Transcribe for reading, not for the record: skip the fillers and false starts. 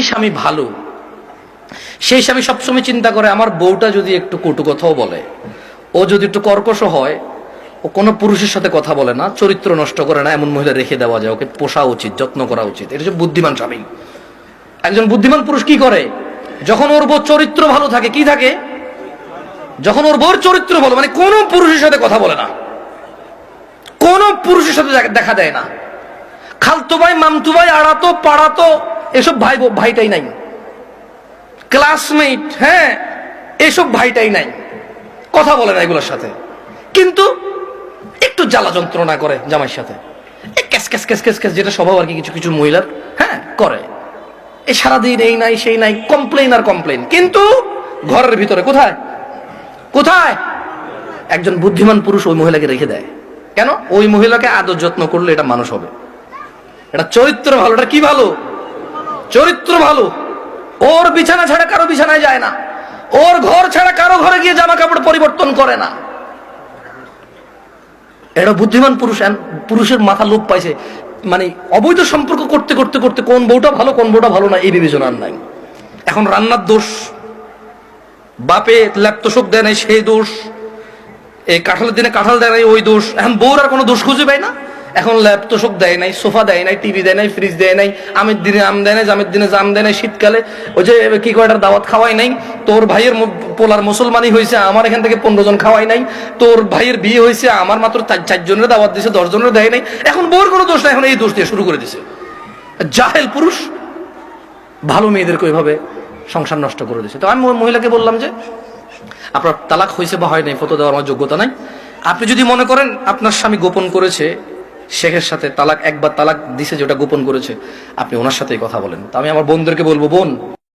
স্বামী ভালো, সেই স্বামী সবসময় চিন্তা করে আমার বউটা যদি একটু কটু কথাও বলে, ও যদি একটু কর্কশ হয়, ও কোনো পুরুষের সাথে কথা বলে না, চরিত্র নষ্ট করে না, এমন মহিলা রেখে দেওয়া যায়, ওকে পোষা উচিত, যত্ন করা উচিত। এটা হচ্ছে বুদ্ধিমান স্বামী। একজন বুদ্ধিমান পুরুষ কি করে, যখন ওর বউ চরিত্র ভালো থাকে, কি থাকে, যখন ওর বউর চরিত্র ভালো, মানে কোন পুরুষের সাথে কথা বলে না, কোন পুরুষের সাথে দেখা দেয় না, খালতো ভাই, মামতু ভাই, আড়াতো পাড়াতো এসব ভাইটাই নাই, ক্লাসমেট, হ্যাঁ, এসব ভাইটাই নাই, কথা বলে না এগুলোর সাথে। কিন্তু একটু জ্বালা যন্ত্রণা করে জামাইয়ের সাথে, cash cash cash cash cash, যেটা স্বভাব আর কি কিছু কিছু মহিলার, হ্যাঁ, করে। এ সারাদিন এই নাই সেই নাই, কমপ্লেন আর কমপ্লেন। কিন্তু ঘরের ভিতরে কোথায় কোথায় একজন বুদ্ধিমান পুরুষ ওই মহিলাকে রেখে দেয়। কেন? ওই মহিলাকে আদর যত্ন করলে এটা মানুষ হবে, এটা চরিত্র ভালো। এটা কি ভালো? চরিত্র ভালো। ওর বিছানা ছাড়া কারো বিছানায় যায় না, ওর ঘর ছাড়া কারো ঘরে গিয়ে জামা কাপড় পরিবর্তন করে না। এটা বুদ্ধিমান পুরুষ। পুরুষের মাথা লোপ পাইছে, মানে অবৈধ সম্পর্ক করতে করতে করতে কোন বউটা ভালো কোন বউটা ভালো না এই বিবেচনা আর নাই। এখন রান্নার দোষ, বাপে ল্যাপতোষক দেয় নাই সেই দোষ, এই কাঁঠালের দিনে কাঁঠাল দেয় নাই ওই দোষ। এখন বউর আর কোনো দোষ খুঁজে পায় না। এখন ল্যাপতোষক দেয় নাই, সোফা দেয় নাই, টিভি দেয় নাই, ফ্রিজ দেয় নাই, আমের দিনে আম দেয় নাই, জামের দিনে জাম দেয় নাই, শীতকালে ওই যে কি কয়টার দাওয়াত খাওয়াই নাই, তোর ভাইয়ের পোলার মুসলমানই হয়েছে আমার এখান থেকে 15 জন খাওয়াই নাই, তোর ভাইয়ের বিয়ে হয়েছে আমার মাত্র 4 জনের দাওয়াত দিয়েছে, 10 জনের দেয় নাই। এখন বউর কোনো দোষ নাই, এখন এই দোষ দিয়ে শুরু করে দিছে। জাহেল পুরুষ ভালো মেয়েদেরকে ওইভাবে সংসার নষ্ট করে দিছে। তো আমি মহিলাকে বললাম যে আপনার তালাক হয়েছে বা হয় নাই ফটো দেওয়ার আমার যোগ্যতা নাই। আপনি যদি মনে করেন আপনার স্বামী গোপন করেছে শেখের সাথে, তালাক একবার তালাক দিছে যেটা গোপন করেছে, আপনি ওনার সাথেই কথা বলেন। তো আমি আমার বোনদেরকে বলবো, বোন